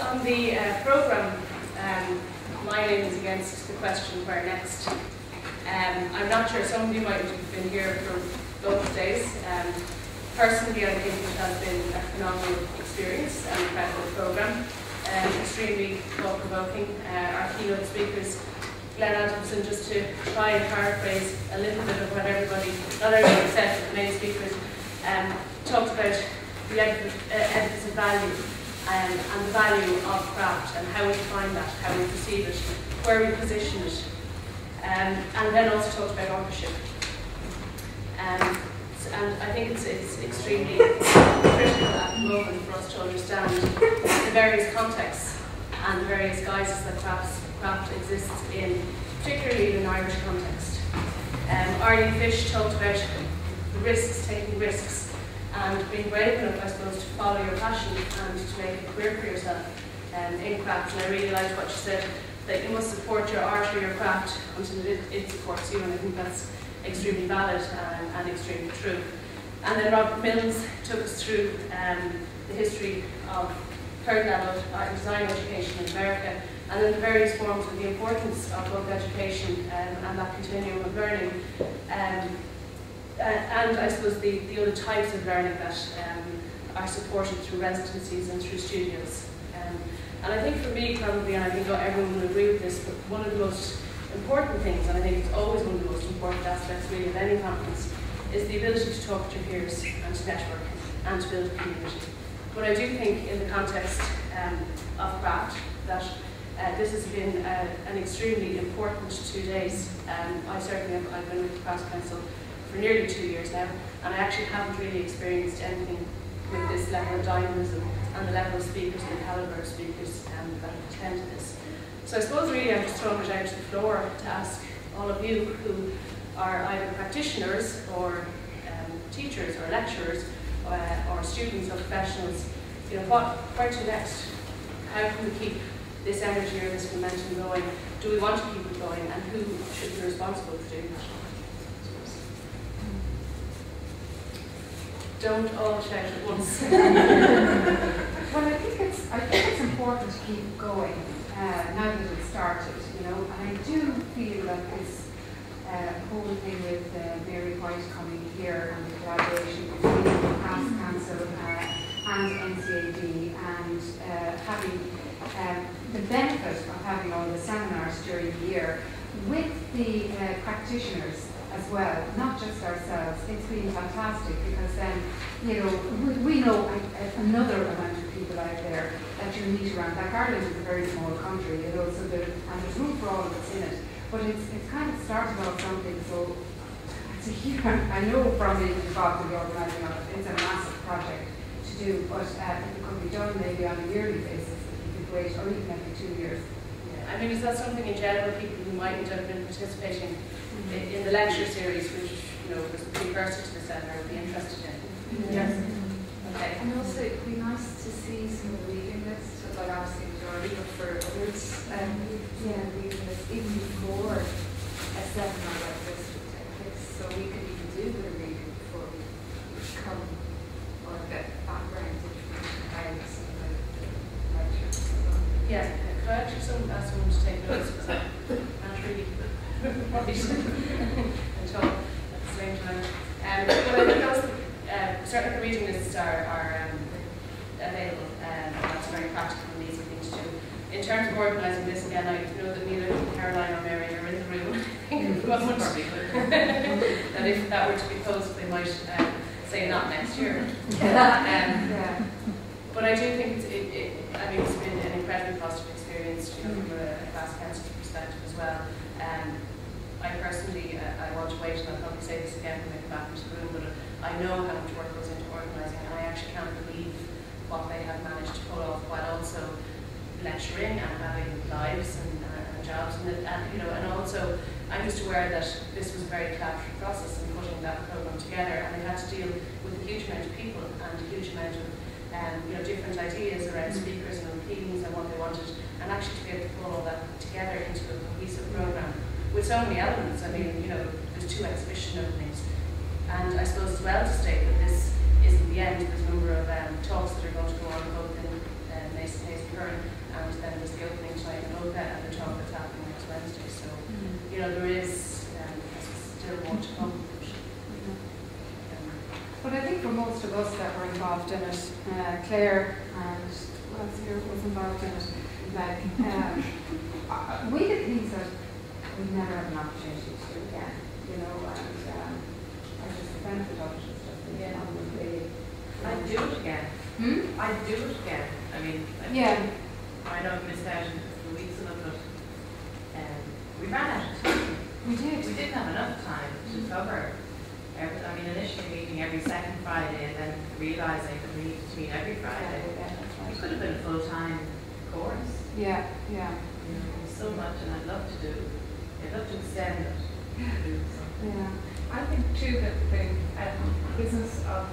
on the programme, my name is against the question, where next? I'm not sure, some of you might have been here for both days. Personally, I think it has been a phenomenal experience and incredible programme, extremely thought-provoking. Our keynote speakers, Glenn Adamson, just to try and paraphrase a little bit of what everybody, not everybody said, but the main speakers, talked about the emphasis of value and the value of craft and how we define that, how we perceive it, where we position it, and then also talked about authorship. And I think it's extremely critical at the moment for us to understand the various contexts and the various guises that craft exists in, particularly in an Irish context. Arlene Fish talked about the risks, taking risks, and being brave enough, I suppose, to follow your passion and to make a career for yourself in craft. And I really liked what she said, that you must support your art or your craft until it supports you, and I think that's extremely valid and extremely true. And then Rob Mills took us through the history of third-level art and design education in America, and then the various forms of the importance of both education and that continuum of learning, and I suppose the other types of learning that are supported through residencies and through studios. And I think for me, probably, and I think everyone will agree with this, but one of the most important things, and I think it's always one of the most important aspects really of any conference, is the ability to talk to your peers and to network and to build a community. But I do think in the context of craft that this has been an extremely important 2 days. I've been with the Crafts Council for nearly 2 years now, and I actually haven't really experienced anything with this level of dynamism and the level of speakers and the calibre of speakers that have attended this. So I suppose really I'm just throwing it out to the floor to ask all of you who are either practitioners or teachers or lecturers or students or professionals, you know, where to next? How can we keep this energy or this momentum going? Do we want to keep it going, and who should be responsible for doing that? Don't all shout at once. Well, I think it's important to keep going now that it's started, you know. And I do feel that this whole thing with Mary White coming here and the collaboration between the Crafts Council and NCAD, and having the benefit of having all the seminars during the year with the practitioners as well, not just ourselves. It's been fantastic, because then, you know, we know another amount of people out there that you meet around. Like Ireland is a very small country, you know, so there's room for all of us in it. But it's kind of started off something, so it's a huge, I know from being involved in the organising of it, it's a massive project to do, but if it could be done maybe on a yearly basis, it would be great, or even every 2 years. Yeah. I mean, is that something in general people who mightn't have been participating in the lecture series, which, you know, was the precursor to the seminar, would be interested in? Yes. Okay. And also, it would be nice to see some of the reading lists, like obviously majority, but for others, reading lists even before a seminar like this would take place, so we could even do a bit of reading before we come, or get background information about some of the lectures. Yeah. Could I actually ask someone to take notes, because I'm not really right and talk at the same time. But I think also, certainly the reading lists are available, and that's a very practical and easy thing to do. In terms of organising this, again, I know that neither Caroline or Mary are in the room. I think at the moment that if that were to be posted, they might say not next year. But I do think I mean, it's been an incredibly positive experience, you know, from a Crafts Council perspective as well. I personally, I want to wait, and I'll probably say this again when I come back into the room, but I know how much work goes into organising, and I actually can't believe what they have managed to pull off while also lecturing and having lives and jobs, and you know, and also I'm just aware that this was a very collaborative process in putting that programme together, and they had to deal with a huge amount of people and a huge amount of you know, different ideas around speakers and themes and what they wanted, and actually to be able to pull all that together into a cohesive programme with so many elements. I mean, you know, there's 2 exhibition openings, and I suppose as well to state that this isn't the end. There's a number of talks that are going to go on both in Mason Hayes and Curran more to come. But I think for most of us that were involved in it, Claire and who else here was involved in it, like, we did things that we never have an opportunity to do again, you know, and I just the benefit of it is just I'd do it again. I'd do it again. I mean, I know we missed out a weeks of it, but we ran out of time. We did. We didn't have enough time to cover. I mean, initially meeting every second Friday and then realising that we needed to meet every Friday. It could have been a full-time course. Yeah. You know, there's so much, and I'd love to extend it. Yeah. I think too that the business of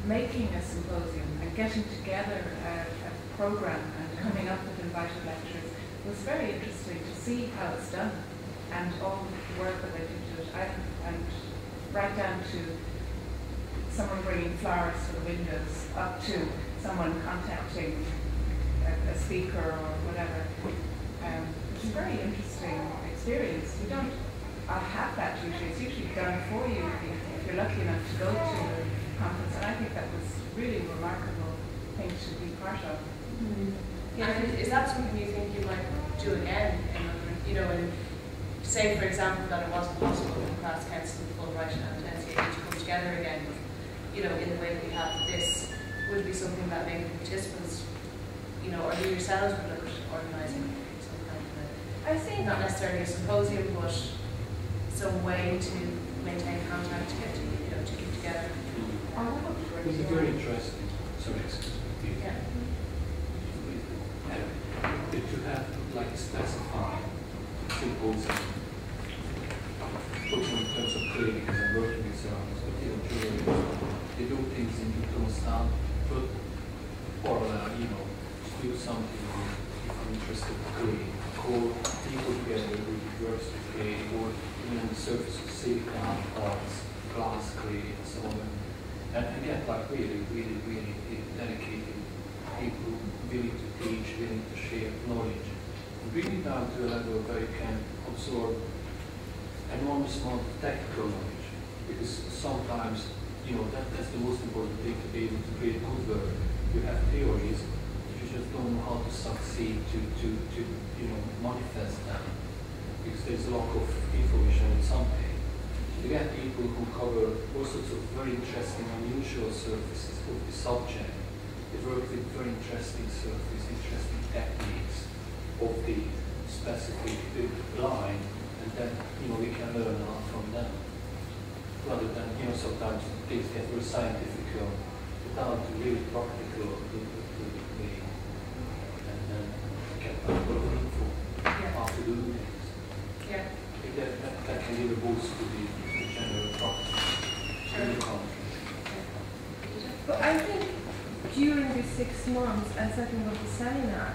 making a symposium and getting together a program and coming up with invited lecturers was very interesting to see how it's done and all the work that went into it. And right down to someone bringing flowers to the windows, up to someone contacting a speaker or whatever. It's a very interesting experience. We don't have that usually. It's usually done for you if you're lucky enough to go to the conference. And I think that was really a remarkable thing to be part of. Yeah, is that something you think you might do again? You know, and say, for example, that it wasn't possible for Class Council, Fulbright and NCAE to come together again, but, you know, in the way that we have this, would it be something that maybe the participants, you know, or you yourselves would look at organising some kind of I think not necessarily a symposium, but some way to maintain contact, to get to, you know, to keep together. It was very interesting. Sorry, excuse me. Yeah. Did you have like specify symposium, both in terms of clinics and working with services, but you know, jurors, they do things and you don't start, but or you know, do something if I'm interested in clinic, call people together with works with clay, or even on the surface of silicon, parts, glass clay, and so on. And get like really dedicated people willing to teach, willing to share knowledge. And bring it down to a level where you can absorb enormous amount of technical knowledge. Because sometimes, you know, that's the most important thing to be able to create good work. You have theories, but you just don't know how to succeed to you know, manifest them. Because there's a lack of information on something. You get people who cover all sorts of very interesting, unusual surfaces of the subject. They work with very interesting surfaces, interesting techniques of the specific line, and then, you know, we can learn a lot from them. Rather than, you know, sometimes things get very scientific, down to really practical, and then get a lot of info after doing things. Yeah. I think that can give a boost to the general practice in the country. But I think during the 6 months and setting up the seminar,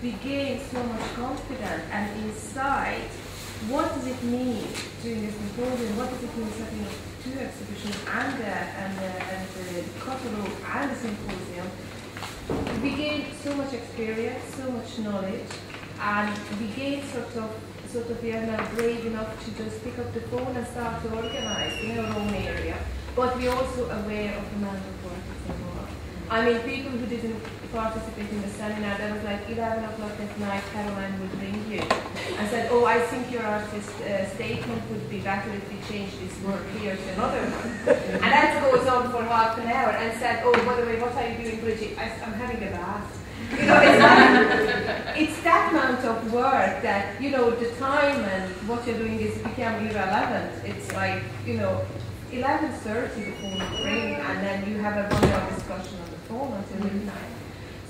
we gained so much confidence and insight. What does it mean doing a symposium? What does it mean setting up 2 exhibitions and the catalog and the symposium? We gained so much experience, so much knowledge, and we gained we are now brave enough to just pick up the phone and start to organize in our own area. But we're also aware of the amount of work that's involved. I mean, people who didn't participate in the seminar, there was like 11 o'clock at night, Caroline would ring you and said, oh, I think your artist statement would be better if we change this word here to another one. And that goes on for half an hour and said, oh, by the way, what are you doing, Bridget? I'm having a bath. You know, it's that amount of work that, you know, the time and what you're doing is become irrelevant. It's like, you know, 11:30 the phone will ring and then you have a 1-hour discussion on the phone until midnight.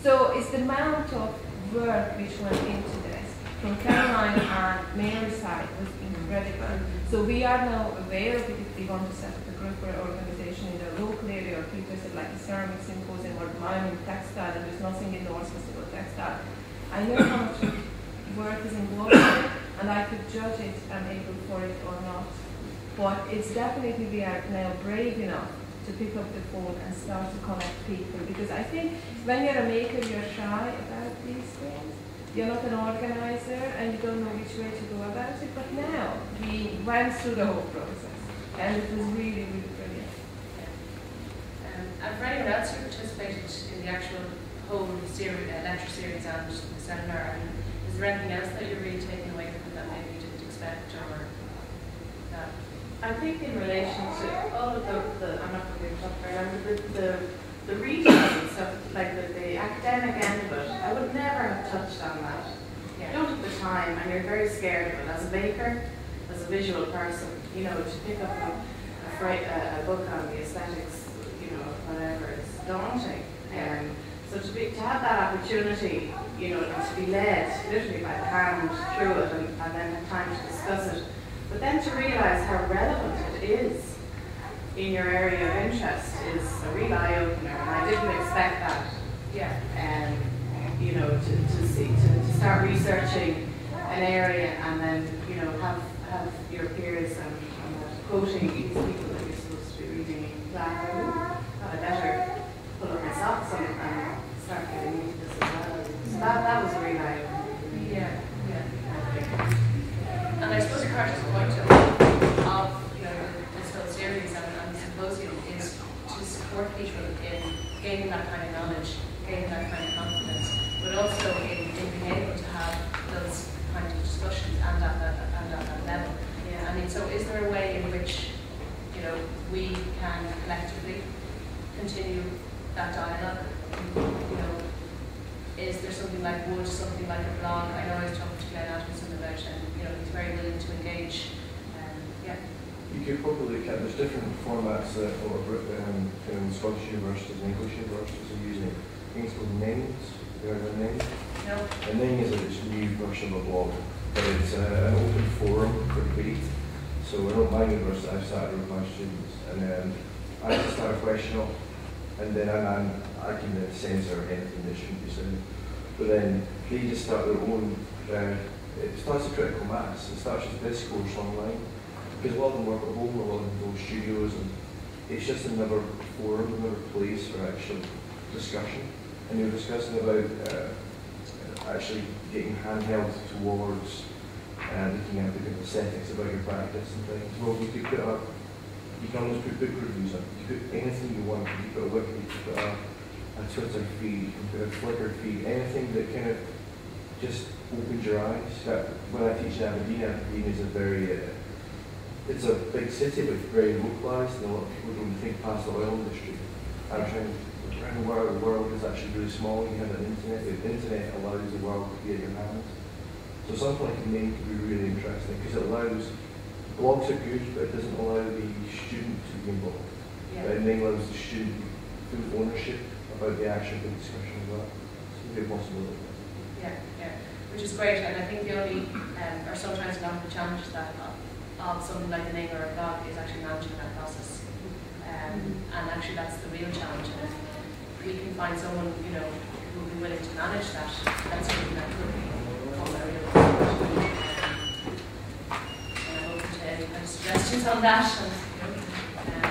So it's the amount of work which went into this from Caroline and Mary's side was incredible. So we are now aware of it if we want to set up a group or organization in the local area, or people said like a ceramic symposium or mining textile, and there's nothing in North Festival textile. I know how much work is involved in it, and I could judge it and able for it or not. But it's definitely we are now brave enough to pick up the phone and start to connect people, because I think when you're a maker, you're shy about these things. You're not an organizer and you don't know which way to go about it, but now we went through the whole process. And it was really, really brilliant. And for anyone else who participated in the actual whole series, lecture series and the seminar, I mean, is there anything else that you're really taking away from it that maybe you didn't expect, or that? I think in relation to all of the I'm not going to talk about the reading and stuff, like the academic end of it, I would never have touched on that. Yeah. You don't at the time, and you're very scared of it. As a baker, as a visual person, you know, to pick up a book on the aesthetics, you know, whatever, is daunting. So to have that opportunity, you know, to be led literally by the hand through it and then have time to discuss it, but then to realise how relevant it is in your area of interest is a real eye-opener, and I didn't expect that. Yeah. You know, to start researching an area and then, you know, have your peers and quoting these people that you're supposed to be reading in class. I better pull up my socks and start getting into this as well. So that was a real eye-opener. Yeah. And I suppose part of the point of you know, this whole series and the symposium is to support people in gaining that kind of knowledge, gaining that kind of confidence, but also in being able to have those kind of discussions and at that level. Yeah. I mean, so is there a way in which, you know, we can collectively continue that dialogue? You know, is there something like something like a blog? I know I was talking to Glenn Atkinson about, and you know, he's very willing to engage. Yeah. You could probably look at, there's different formats that a lot of in Scottish universities and English universities are using. I think it's called Names. Have you heard of Names? No. And Name is a new version of a blog, but it's an open forum for debate. So in my university, I've started with my students, and then I just start a question up, and then I can then censor anything that shouldn't be said. But then they just start their own, it starts a critical mass, it starts as discourse online. Because a lot of them work at home, a lot of them go to studios, and it's just another forum, another place for actual discussion. And you're discussing about actually getting handheld towards looking at the aesthetics about your practice and things. Well, you could put up, you can almost put book reviews up, you could put anything you want, you could put a wiki, you could put a Twitter feed, you can put a Flickr feed, anything that kind of just opens your eyes. When I teach in Aberdeen is a very, it's a big city but very localised, and a lot of people don't think past the oil industry. I'm trying around the world is actually really small. You have an internet. The internet allows the world to be at your hands. So something like a name could be really interesting because it allows, blogs are good, but it doesn't allow the student to be involved. Yeah. But it then allows the student full ownership about the actual discussion as well. It's a good possibility. Yeah, which is great, and I think the only, or sometimes one of the challenges that of something like a name or a blog is actually managing that process. And actually that's the real challenge. And if we can find someone, you know, who will be willing to manage that, that's something that could become a real challenge. And I'm open to any kind of suggestions on that. And, you know,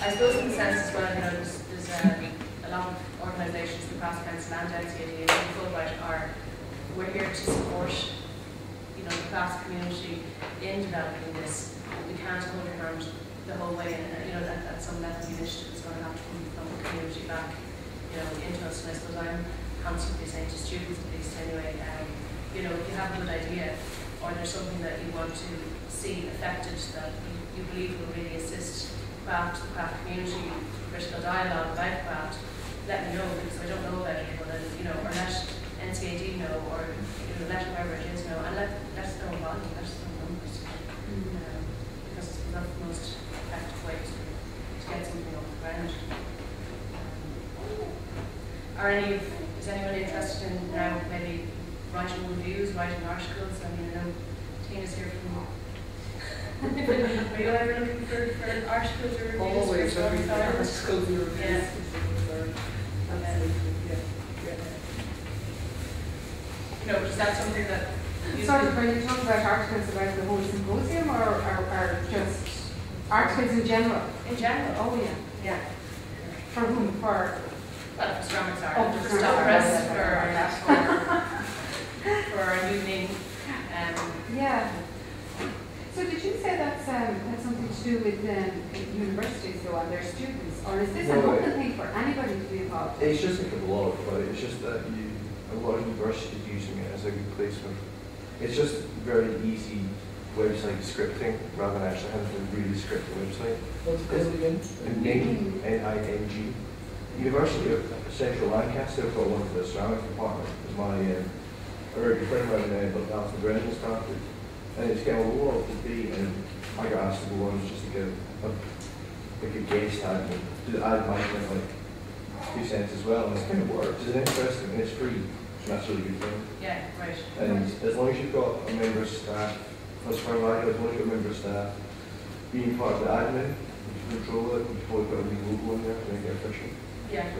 I suppose in the sense as well, you know, there's a lot of organisations, the Cross Council and NCAD and Fulbright we're here to support, you know, the class community in developing this. We can't hold your hand the whole way, and you know that at some level the initiative is going to have to come from the community back, you know, into us. And I suppose I'm constantly saying to students, at least anyway, you know, if you have a good idea or there's something that you want to see affected that you believe will really assist the craft community, critical dialogue about craft, let me know, because I don't know about it, but you know, or let NCAD know, or you know, let whoever it is know, and let us know about it, let us know numbers. Because it's not the most effective way to get something off the ground. Is anyone interested in now maybe writing reviews, writing articles? I mean, I know Tina's here from. Are you ever looking for articles or reviews? Always looking for articles and reviews. Yeah. No, but is that something that Sorry, are you talking about articles about the whole symposium or just articles in general? in general? Oh yeah. Yeah. For whom? For Well, for Strong Start, Oh, for for Stop Press, for an evening. yeah. say that's something to do with universities though and their students, or is this No, an open thing for anybody to be involved in? It's just like a blog, but it's just that a lot of universities using it as a good place for. It's just very easy website scripting rather than actually having to really script the website. What's it called again? Ning, N-I-N-G. University of Central Lancaster have got one for the ceramics department. It's my a very good friend of mine, but Alison Brennan started. And it's getting a lot to be, and I got asked to go on just to get like a guest admin, to add my kind of like 2 cents as well, and it's kind of works. It's interesting and it's free, so that's a really good thing. Yeah, right. And as long as you've got a member of staff, as far as I know, as long as you've got a member of staff, being part of the admin, you can control it, you've probably got a wee logo in there to make it efficient. Yeah. So,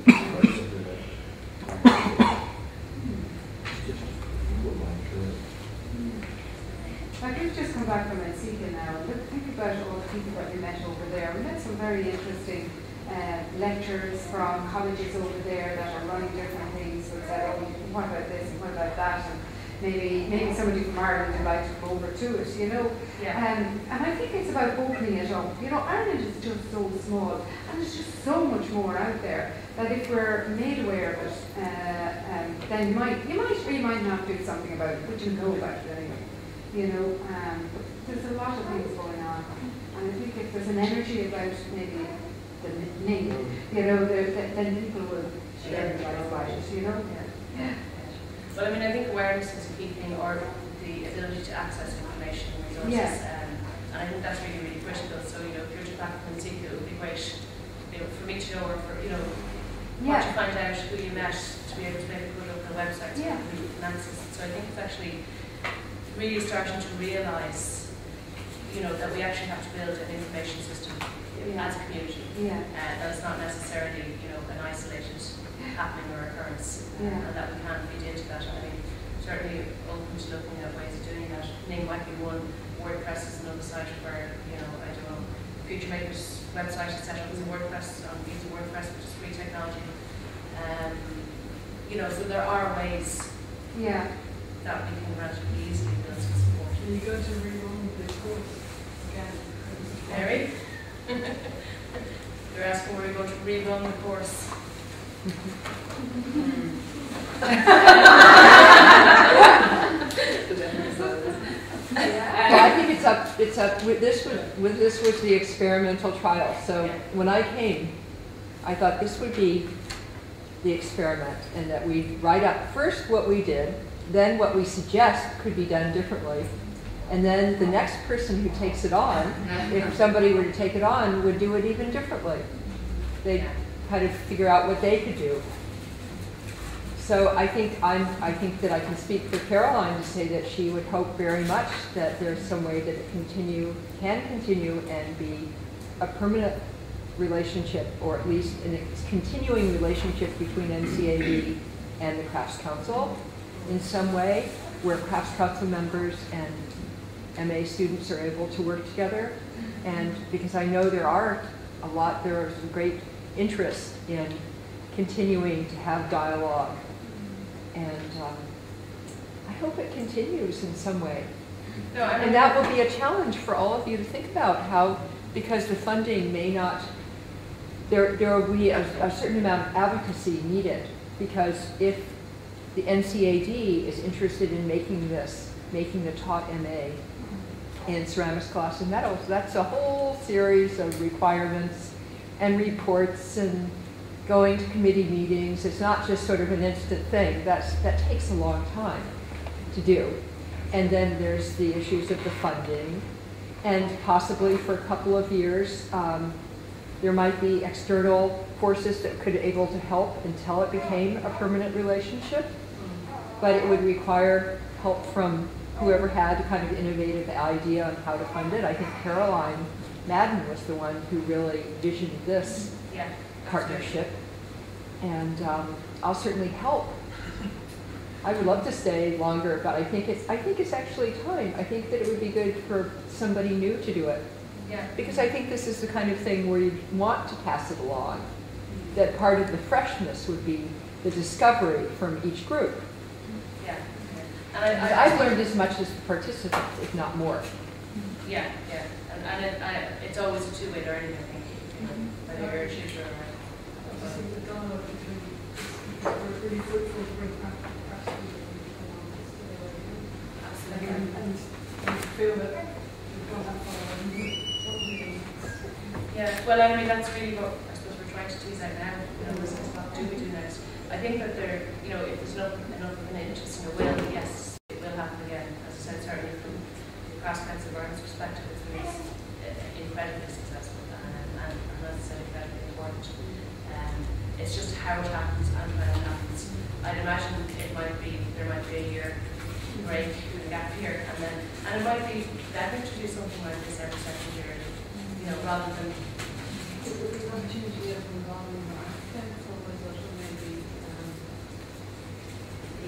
that's simply that. Just, you wouldn't mind doing it. Like we've just come back from Symposium now, and think about all the people that we met over there. We met some very interesting lecturers from colleges over there that are running different things. So we said, oh, what about this and what about that? And maybe somebody from Ireland would like to come over to it, you know. Yeah. And I think it's about opening it up. You know, Ireland is just so small, and there's just so much more out there that if we're made aware of it, then you might or you might not do something about it, but you know about it anyway. You know, there's a lot of things going on, and I think if there's an energy about maybe the name, you know, then people will share about it, you know. Yeah. Well, I mean, I think awareness is a key thing, or the ability to access information and resources, Yeah. and I think that's really, really critical. So, you know, if you're to back from CCoI, it would be great, you know, for me to know, or for, you know, Yeah. to find out who you met, to be able to make a good look at the website, so Yeah. you can access it. So I think it's actually really starting to realise, you know, that we actually have to build an information system as a community. Yeah. That it's not necessarily, you know, an isolated happening or occurrence, Yeah. and that we can feed into that. I mean, certainly open to looking at ways of doing that. Ning might be one, WordPress is another site where, you know, I don't know, Future Makers website is set up as a WordPress, using WordPress, which is free technology. You know, so there are ways Yeah. that we can relatively easily build some support. Are you going to rerun the course again? Mary? They're asking where we're going to rerun the course. Well, I think it's up. This was the experimental trial. So when I came, I thought this would be the experiment, and that we write up first what we did, then what we suggest could be done differently, and then the next person who takes it on, if somebody were to take it on, would do it even differently. They'd kind of figure out what they could do. So I think that I can speak for Caroline to say that she would hope very much that there's some way that it can continue and be a permanent relationship, or at least a continuing relationship between NCAB and the Crafts Council in some way, where Crafts Council members and MA students are able to work together. And because I know there is some great interest in continuing to have dialogue. And I hope it continues in some way. No, I mean, and that will be a challenge for all of you to think about how, because the funding may not, there will be a certain amount of advocacy needed, because if the NCAD is interested in making the taught MA in ceramics, glass, and metals, that's a whole series of requirements and reports and going to committee meetings. It's not just sort of an instant thing. That takes a long time to do. And then there's the issues of the funding, and possibly for a couple of years, there might be external forces that could be able to help until it became a permanent relationship. But it would require help from whoever had a kind of innovative idea on how to fund it. I think Caroline Madden was the one who really visioned this partnership. And I'll certainly help. I would love to stay longer, but I think it's actually time. I think that it would be good for somebody new to do it. Yeah. Because I think this is the kind of thing where you want to pass it along. That part of the freshness would be the discovery from each group. Yeah. And I've learned as much as the participants, if not more. Yeah, yeah, and it's always a two-way learning, I think, you know, whether you're a tutor or Obviously, the dialogue between are really fruitful to bring practically absolutely. and feel that we've gone that far and what we need. Yeah, well, I mean, that's really what I suppose we're trying to tease out now. You know, this is what do we do next? I think that there, you know, if there's enough of an interest in a will, yes, it will happen again. As I said, certainly from the cross-council environment's perspective, it's been incredibly successful and as I said, incredibly important. It's just how it happens and when it happens. I'd imagine there might be a year break with a gap year, and it might be better to do something like this every second year, you know, rather than. Is there an opportunity of involving the architects, or was it maybe,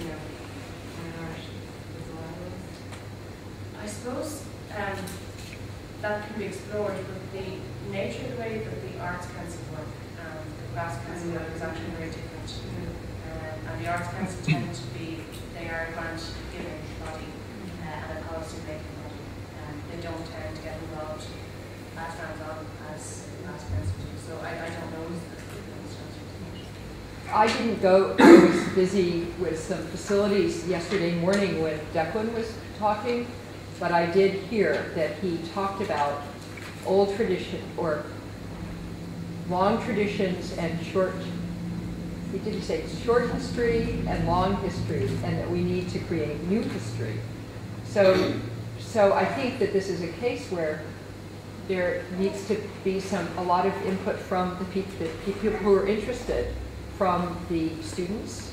you know, minority as well? I suppose that can be explored, but the nature of the way that the Arts Council work and the Glass Council work is actually very different. And the Arts Council tend to be, they are a grant-giving body and a policy-making body. They don't tend to get involved as hands-on as the Glass Council do. So I don't know. I didn't go, I was busy with some facilities yesterday morning when Declan was talking, but I did hear that he talked about old tradition, or long traditions and short, did he say short history and long history, and that we need to create new history. So I think that this is a case where there needs to be a lot of input from the people who are interested, from the students,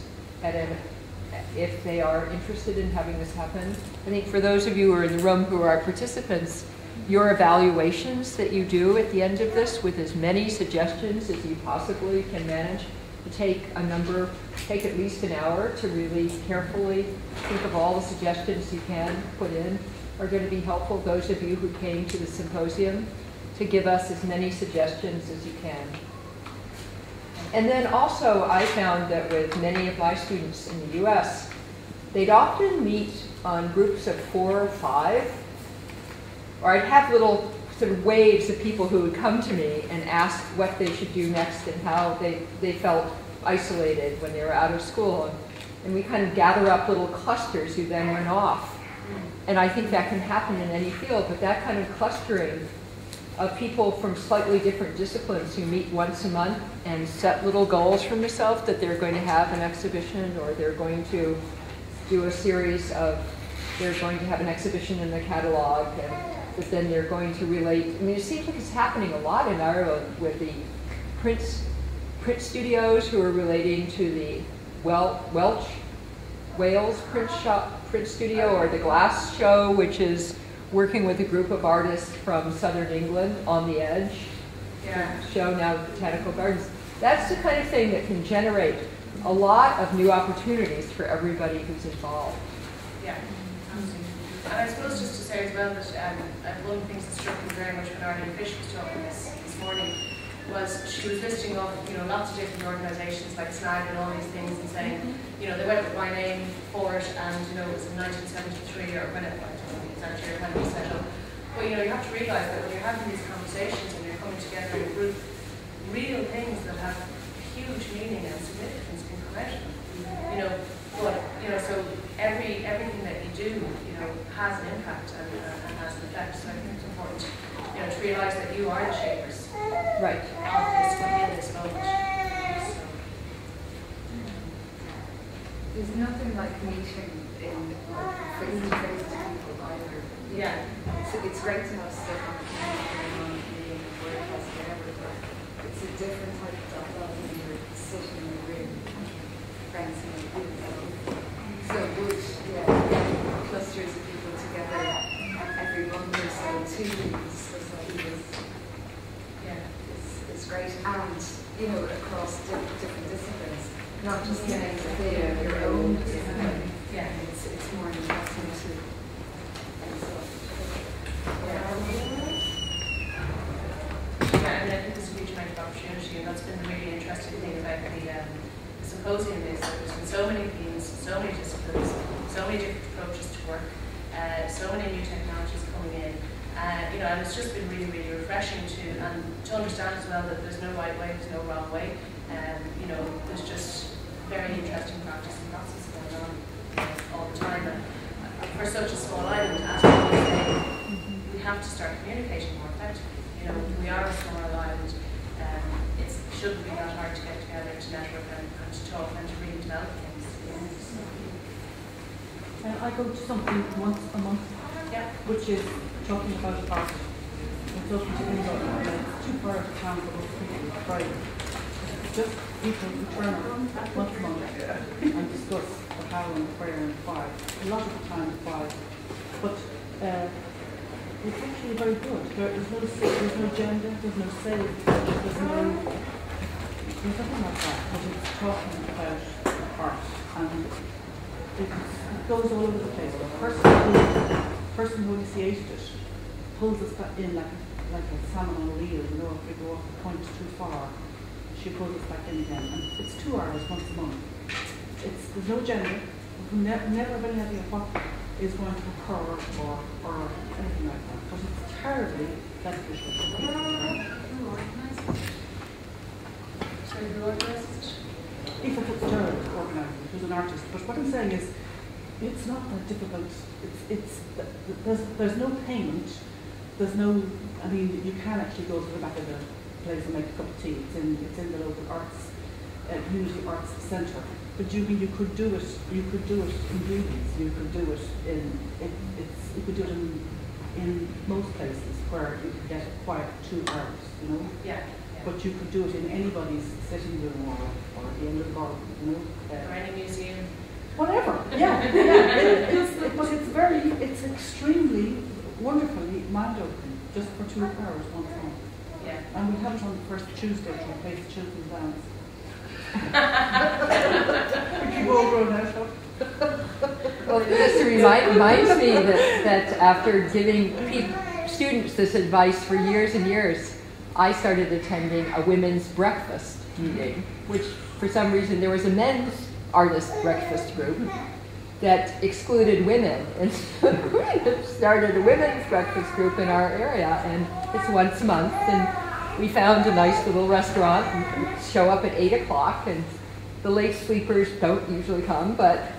if they are interested in having this happen. I think for those of you who are in the room who are participants, your evaluations that you do at the end of this with as many suggestions as you possibly can manage, to take at least an hour to really carefully think of all the suggestions you can put in, are going to be helpful. Those of you who came to the symposium, to give us as many suggestions as you can. And then also I found that with many of my students in the US, they'd often meet on groups of 4 or 5, or I'd have little sort of waves of people who would come to me and ask what they should do next and how they felt isolated when they were out of school. And we kind of gather up little clusters who then went off. And I think that can happen in any field, but that kind of clustering of people from slightly different disciplines who meet once a month and set little goals for themselves that they're going to have an exhibition, or they're going to do a series of, they're going to have an exhibition in the catalog, but then they're going to relate. I mean, it seems like it's happening a lot in Ireland with the print studios who are relating to the Wales print studio, or the Glass Show, which is working with a group of artists from southern England on the Edge. Yeah. Show now at Botanical Gardens. That's the kind of thing that can generate a lot of new opportunities for everybody who's involved. Yeah, absolutely. And I suppose just to say as well that one of the things that struck me very much when Arlene Fish was talking this morning was she was listing off, you know, lots of different organisations like SNAG and all these things, and saying, you know, they went with my name for it, and you know, it was in 1973 or when it was actually when it was set up. But you know, you have to realise that when you're having these conversations and you're coming together in a group, real things that have huge meaning and significance can come out of them. You know, but you know, so everything that you do, you know, has an impact and has an effect. So I think it's important, you know, to realise that you are the shapers. Right. Of this within this moment. So. There's nothing like meeting in face-to-face people either. Yeah. So it's great to have stuff on the meeting and work whatever, but it's a different type of dialogue when you're sitting in a room, friends in a room. So would, clusters of people together every month or so, 2 weeks or so is great, and you know, across different disciplines, not just getting your own discipline. Yeah. It's more interesting to Yeah, and I think there's a huge amount of opportunity, and that's been the really interesting thing about the symposium is that there's been so many themes, so many disciplines, so many different approaches to work, so many new technologies coming in, And it's just been really, really refreshing to understand as well that there's no right way, there's no wrong way. There's just very interesting practice and process going on all the time. And for such a small island, as we say, we have to start communicating more effectively. We are a small island. It shouldn't be that hard to get together, to network and to talk and to really develop things. I go to something once a month, Yeah. which is talking about art. I'm talking to anybody, and it's too far out of town for most people on Friday. It's just people who turn up once a month and discuss the how and the where and why. A lot of the time at 5. But it's actually very good. There's no gender, there's no sales, there's nothing like that. But it's talking about art, and it goes all over the place. The person who initiated it pulls us back in like a salmon on a reel. If we go off the point too far, she pulls us back in again. And it's 2 hours once a month. There's no gender. We never have any idea what is going to occur or anything like that. But it's terribly beneficial for people. Sorry, who organised it? Aoife Fitzgerald organised it, who's an artist. But what I'm saying is, it's not that difficult. There's no payment. There's no. I mean, you can actually go to the back of the place and make a cup of tea. It's in the local arts community arts centre. But you could do it. You could do it in Louise. You could do it you could do it in most places where you could get a quiet 2 hours. Yeah. But you could do it in anybody's sitting room or at the end of the garden. Or any museum. Whatever. Yeah. But it's extremely, wonderfully mind-opening, just for 2 hours once a month. Yeah. And we have it on the first Tuesday to replace children's dance. We keep all grown out of. Well, this reminds me that after giving students this advice for years and years, I started attending a women's breakfast meeting, which for some reason there was a men's artist breakfast group that excluded women. And so we started a women's breakfast group in our area, and it's once a month. And we found a nice little restaurant and show up at 8 o'clock, and the late sleepers don't usually come, but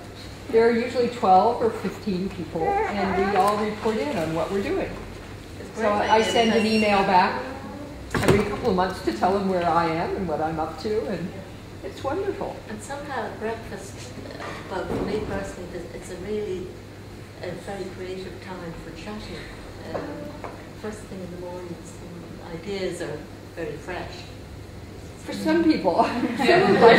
there are usually 12 or 15 people, and we all report in on what we're doing. So I send an email back every couple of months to tell them where I am and what I'm up to, and it's wonderful. And somehow breakfast, well, for me personally, it's a really very creative time for chatting. First thing in the morning, some ideas are very fresh. For some people. Some of my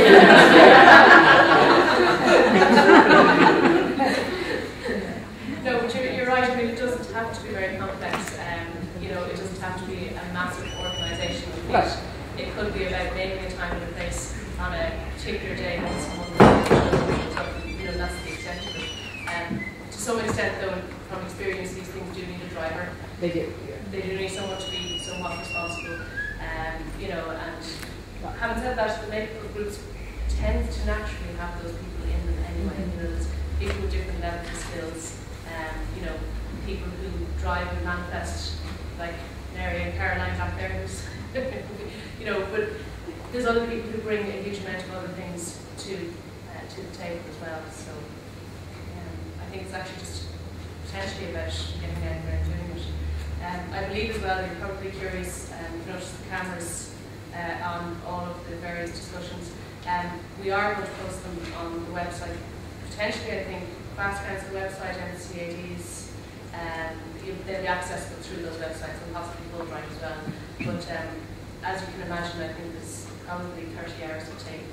No, but you're right. I mean, it doesn't have to be very complex. It doesn't have to be a massive organisation. Right. It could be about naming a time and a place on a particular day when someone that's the extent of it. To some extent, though, from experience, these things do need a driver. They do. They do need someone to be somewhat responsible. And having said that, the medical groups tend to naturally have those people in them anyway. There's people with different levels of skills. People who drive and manifest, like Mary and Caroline back there, but there's other people who bring a huge amount of other things to the table as well. So I think it's actually just potentially about getting out there and doing it. I believe as well, you're probably curious, you've noticed the cameras on all of the various discussions. We are going to post them on the website. Potentially, I think, Class Council website and CAD's, they'll be accessible through those websites and possibly Fulbright as well. But as you can imagine, I think there's probably 30 hours to take.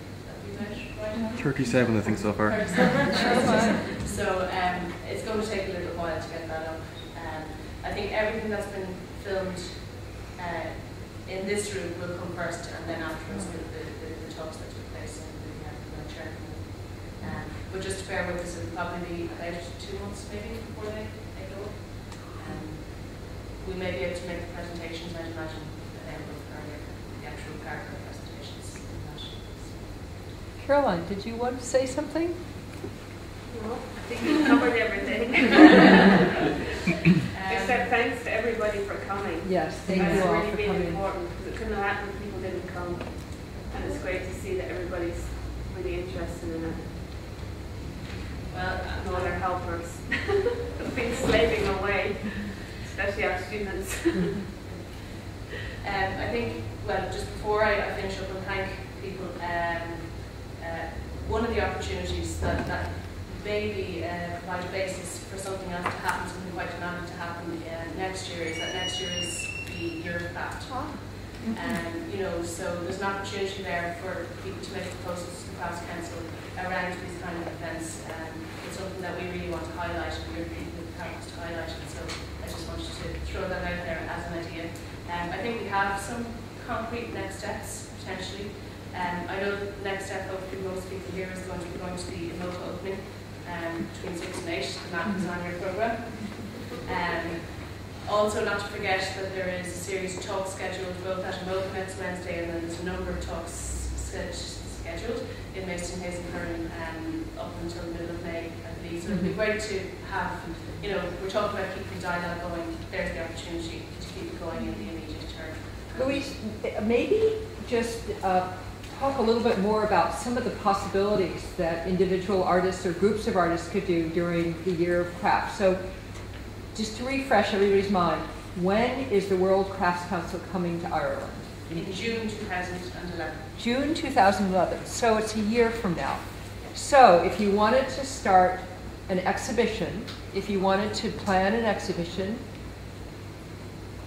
Right? 37, I think, so far. 37. So it's going to take a little while to get that up. I think everything that's been filmed in this room will come first, and then afterwards the talks that took place in the chair. But just to bear with us, it'll probably be about 2 months maybe before they go. We may be able to make the presentations, I'd imagine, earlier, the actual part of the presentations. Caroline, did you want to say something? No, I think you covered everything. Except thanks to everybody everybody for coming. Yes, thank That's you all really, for really coming. important because it couldn't have happened if people didn't come. And it's great to see that everybody's really interested in it. Well, and all their helpers have been slaving away, especially our students. I think, well, just before I finish up and thank people, one of the opportunities that maybe provide a basis for something else to happen, something quite dynamic to happen next year, is that next year is the Year of Craft. You know, so there's an opportunity there for people to make proposals to the Crafts Council around these kind of events. It's something that we really want to highlight, and we're really happy to highlight it. So I just wanted to throw that out there as an idea. I think we have some concrete next steps potentially. I know the next step, hopefully most people here, is going to be a motor opening between 6 and 8, and that is on your programme. Also, not to forget that there is a series of talks scheduled both at Emoca next Wednesday, and then there's a number of talks scheduled in Mason Hayes and Curran up until the middle of May, I believe. So it'd be great to have, you know, we're talking about keeping the dialogue going. There's the opportunity to keep it going in the immediate term. Louise, maybe just talk a little bit more about some of the possibilities that individual artists or groups of artists could do during the Year of Craft. So, just to refresh everybody's mind, when is the World Crafts Council coming to Ireland? In June 2011. June 2011, so it's a year from now. So if you wanted to start an exhibition, if you wanted to plan an exhibition,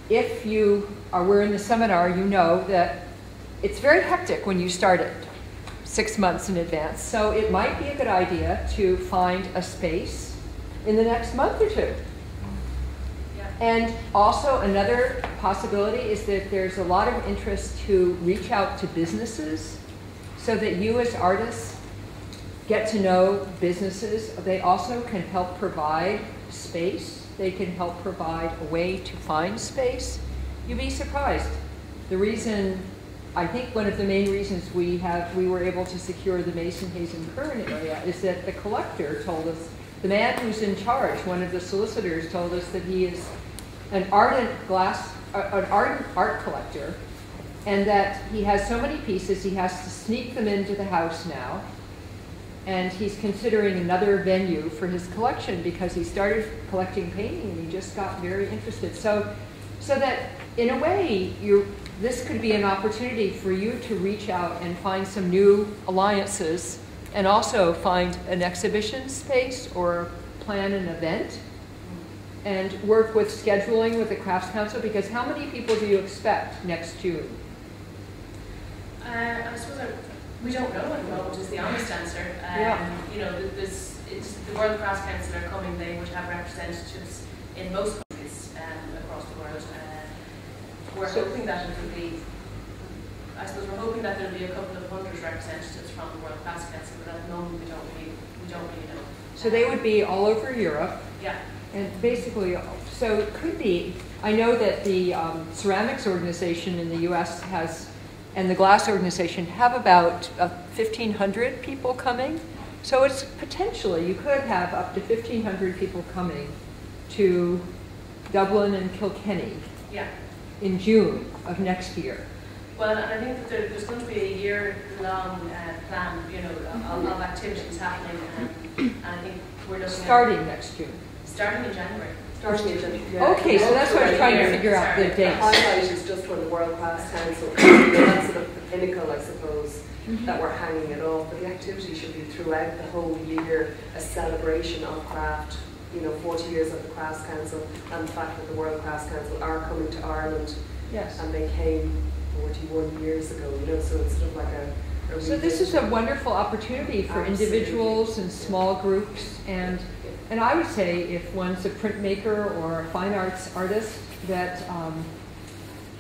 if you were in the seminar, you know that it's very hectic when you start it 6 months in advance. So it might be a good idea to find a space in the next month or two. And also another possibility is that there's a lot of interest to reach out to businesses so that you as artists get to know businesses. They also can help provide space. They can help provide a way to find space. You'd be surprised. The reason, I think one of the main reasons we were able to secure the Mason Hayes and Curran area is that the collector told us, the man who's in charge, one of the solicitors, told us that he is an ardent art collector, and that he has so many pieces he has to sneak them into the house now, and he's considering another venue for his collection because he started collecting painting and he just got very interested. So that in a way this could be an opportunity for you to reach out and find some new alliances, and also find an exhibition space or plan an event, and work with scheduling with the Crafts Council, because how many people do you expect next June? I suppose we don't know at the moment is the honest answer. You know, the World Crafts Council are coming. They would have representatives in most countries across the world. We're hoping that it will be, I suppose we're hoping that there will be a couple of hundred representatives from the World Crafts Council, but at the moment we don't really know. So they would be all over Europe. Yeah. And basically, so it could be, I know that the ceramics organization in the US and the glass organization have about 1,500 people coming. So it's potentially, you could have up to 1,500 people coming to Dublin and Kilkenny in June of next year. Well, and I think that there's going to be a year-long plan, you know, of activities happening, and I think we're looking starting next June. Starting in January. Okay, so that's what I'm trying to figure out the dates. The highlight is just when the World Crafts Council comes. That's sort of the pinnacle, I suppose, that we're hanging it off. But the activity should be throughout the whole year, a celebration of craft. You know, 40 years of the Crafts Council, and the fact that the World Crafts Council are coming to Ireland. Yes. And they came 41 years ago, you know, so it's sort of like a so this is a wonderful opportunity for individuals and small groups, and I would say if one's a printmaker or a fine arts artist, that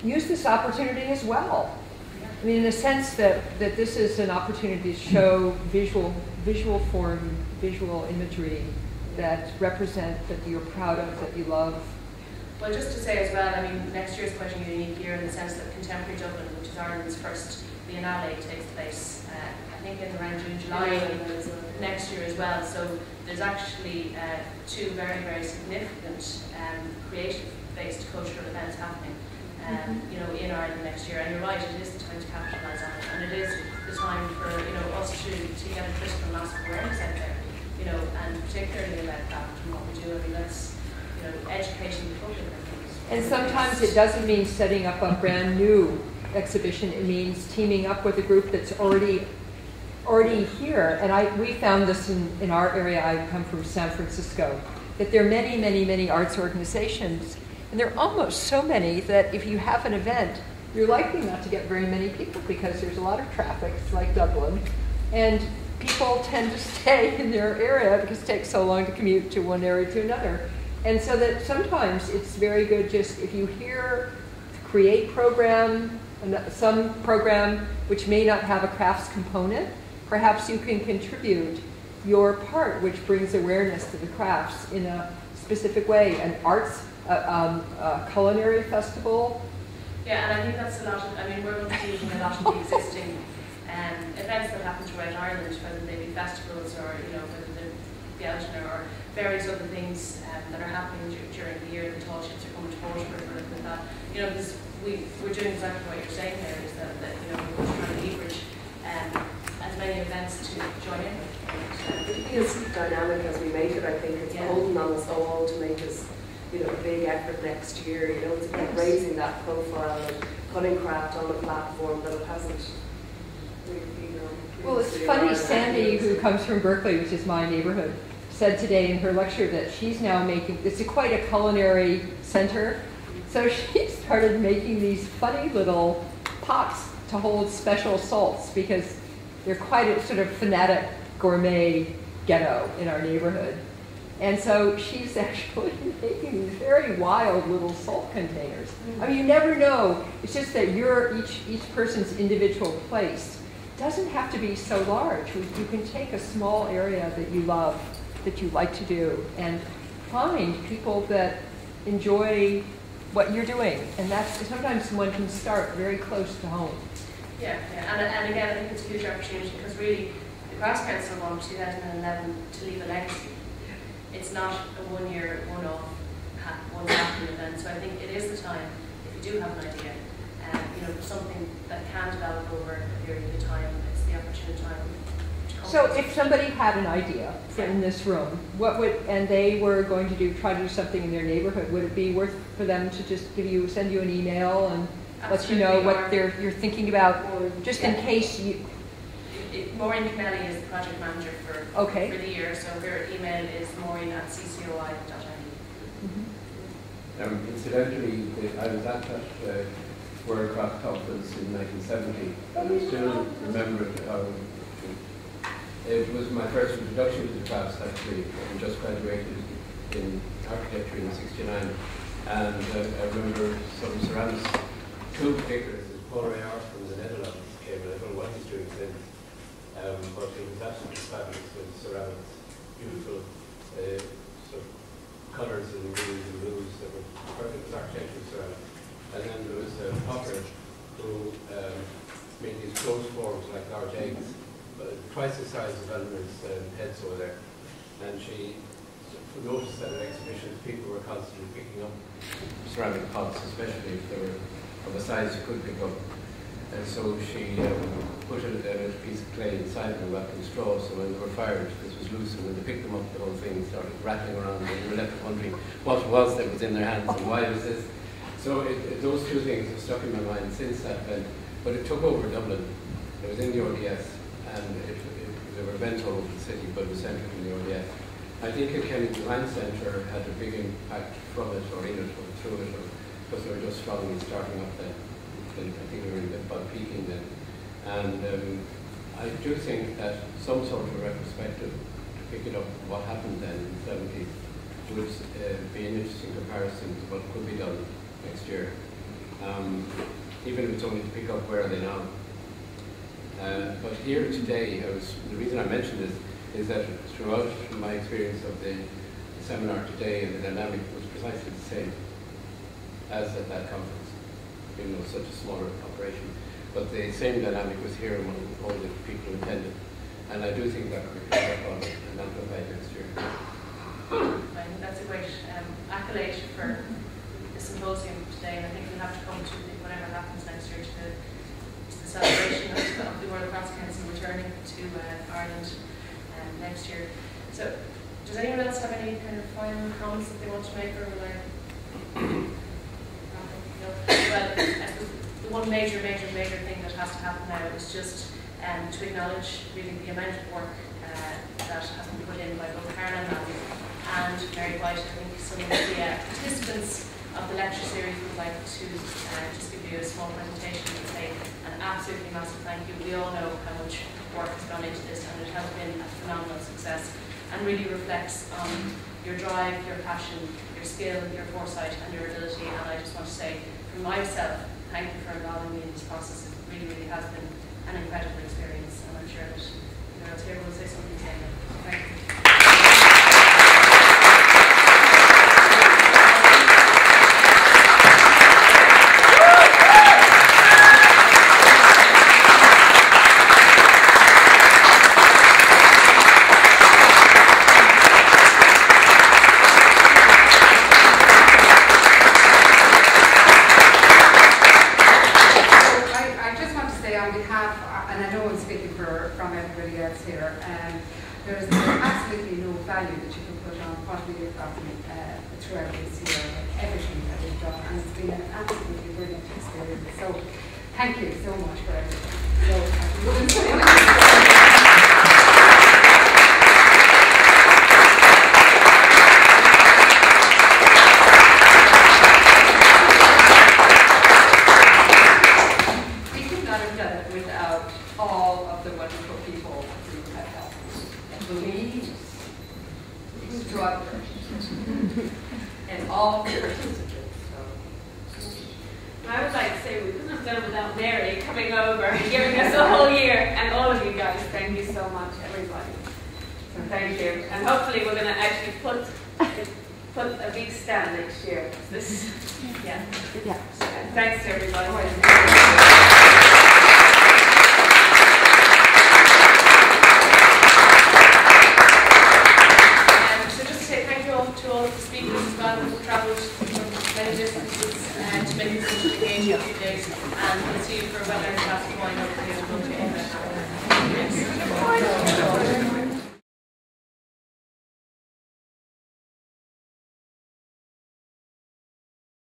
use this opportunity as well. I mean, in the sense that this is an opportunity to show visual form, visual imagery that represent, that you're proud of, that you love. Well, just to say as well, I mean, next year is quite a unique year in the sense that Contemporary Dublin, which is Ireland's first Biennale, takes place, I think in around June, July next year as well. So there's actually two very, very significant creative based cultural events happening, you know, in Ireland next year. And you're right, it is the time to capitalise on it, and it is the time for, you know, us to get a critical mass of awareness out there, you know, and particularly about craft and what we do. I mean, that's, you know, educating the public. And sometimes it doesn't mean setting up a brand new exhibition. It means teaming up with a group that's already here. And we found this in our area. I come from San Francisco, that there are many arts organizations, and there are almost so many that if you have an event, you're likely not to get very many people because there's a lot of traffic. It's like Dublin, and people tend to stay in their area because it takes so long to commute to one area to another. And so that sometimes it's very good just if you hear create program, some program which may not have a crafts component, perhaps you can contribute your part, which brings awareness to the crafts in a specific way. An arts, culinary festival. Yeah, and I think that's a lot of, I mean, we're going to be using a lot of the existing events that happen throughout Ireland, whether they be festivals or, you know, whether they're Belgian or various other things that are happening during the year. The tall ships are coming to Waterford or anything like that. You know, because we're doing exactly what you're saying there, is that you know, we're trying to leverage as many events to join in with. It feels dynamic as we make it. I think it's holding on us all to make this, you know, a big effort next year. You know, it's about raising that profile and putting craft on a platform that it hasn't. Well, it's funny, Sandy, who comes from Berkeley, which is my neighborhood, said today in her lecture that she's now making, it's quite a culinary center, so she started making these funny little pots to hold special salts because they're quite a sort of fanatic gourmet ghetto in our neighborhood. And so she's actually making these very wild little salt containers. I mean, you never know. It's just that each person's individual place doesn't have to be so large. You can take a small area that you love, that you like to do, and find people that enjoy what you're doing. And that's sometimes one can start very close to home. Yeah. And again, I think it's a huge opportunity because really the Crafts Council launched 2011 to leave a legacy. It's not a one-year, one-off, one-happening event. So I think it is the time, if you do have an idea, you know, something that can develop over a period of time, it's the opportune time. So if somebody had an idea in this room, and they were going to try to do something in their neighborhood, would it be worth for them to just send you an email and let you know what you're thinking about, just in case you... Maureen Kennelly is the project manager for the year, so her email is maureen@ccoi.ie. Incidentally, I was at that World Craft Conference in 1970, and I still remember how it was my first introduction to the crafts, actually. I just graduated in architecture in '69, and I remember some ceramics, two particulars. Paul Rayard from the Netherlands came, and I don't know what he's doing since, but it was absolutely fabulous with ceramics, beautiful sort of colours and greens and blues that were perfect. It was architectural ceramics. And then there was a potter who made these closed forms like large eggs, but twice the size of Eleanor's heads over there. And she noticed that at exhibitions people were constantly picking up ceramic pots, especially if they were of a size you could pick up. And so she put a piece of clay inside them wrapped in straw, so when they were fired, this was loose, and when they picked them up, the whole thing started rattling around, and they were left wondering what it was that was in their hands and why was this. So those two things have stuck in my mind since that event. But it took over Dublin. It was in the ODS, and there were events all over the city, but it was centred in the ODS. I think the Kennedy Design Centre had a big impact from it, or in it, or through it, because they were just strongly starting up then. I think they were about peaking then. And I do think that some sort of retrospective to pick it up what happened then in the 70s would be an interesting comparison to what could be done next year. Even if it's only to pick up where are they now. But here today, the reason I mention this is that throughout my experience of the seminar today, the dynamic was precisely the same as at that conference. Even though it's such a smaller operation. But the same dynamic was here among all the people who attended. And I do think that could be picked up on and amplified next year. I think that's a great accolade for the symposium today, and I think you'll have to come to whatever happens next year to the celebration of the World Crafts Council returning to Ireland next year. So, does anyone else have any kind of final comments that they want to make, or like? No. Well, the one major thing that has to happen now is just to acknowledge really the amount of work that has been put in by both Caroline Matthew and Mary White. I think some of the participants of the lecture series would like to just give you a small presentation and say an absolutely massive thank you. We all know how much work has gone into this, and it has been a phenomenal success and really reflects on your drive, your passion, your skill, your foresight and your ability. And I just want to say for myself, thank you for involving me in this process. It really has been an incredible experience, and I'm sure that the girls here will say something the same. Thank you. There's absolutely no value that you can put on what we have gotten throughout this year, everything that we've done, and it's been an absolutely brilliant experience. So thank you so much for everything. We could not have done it without all of the wonderful people who have helped. Louise, extraordinary, and all the participants. I would like to say we couldn't have done it without Mary coming over and giving us a whole year, and all of you guys. Thank you so much, everybody. So thank you, and hopefully we're going to actually put a big stand next year. This, yeah. And thanks to everybody. To all of the speakers as well who travelled from many distances to make this such an engaging few days, and we'll see you for a webinar in CCoI hopefully at 1 p.m.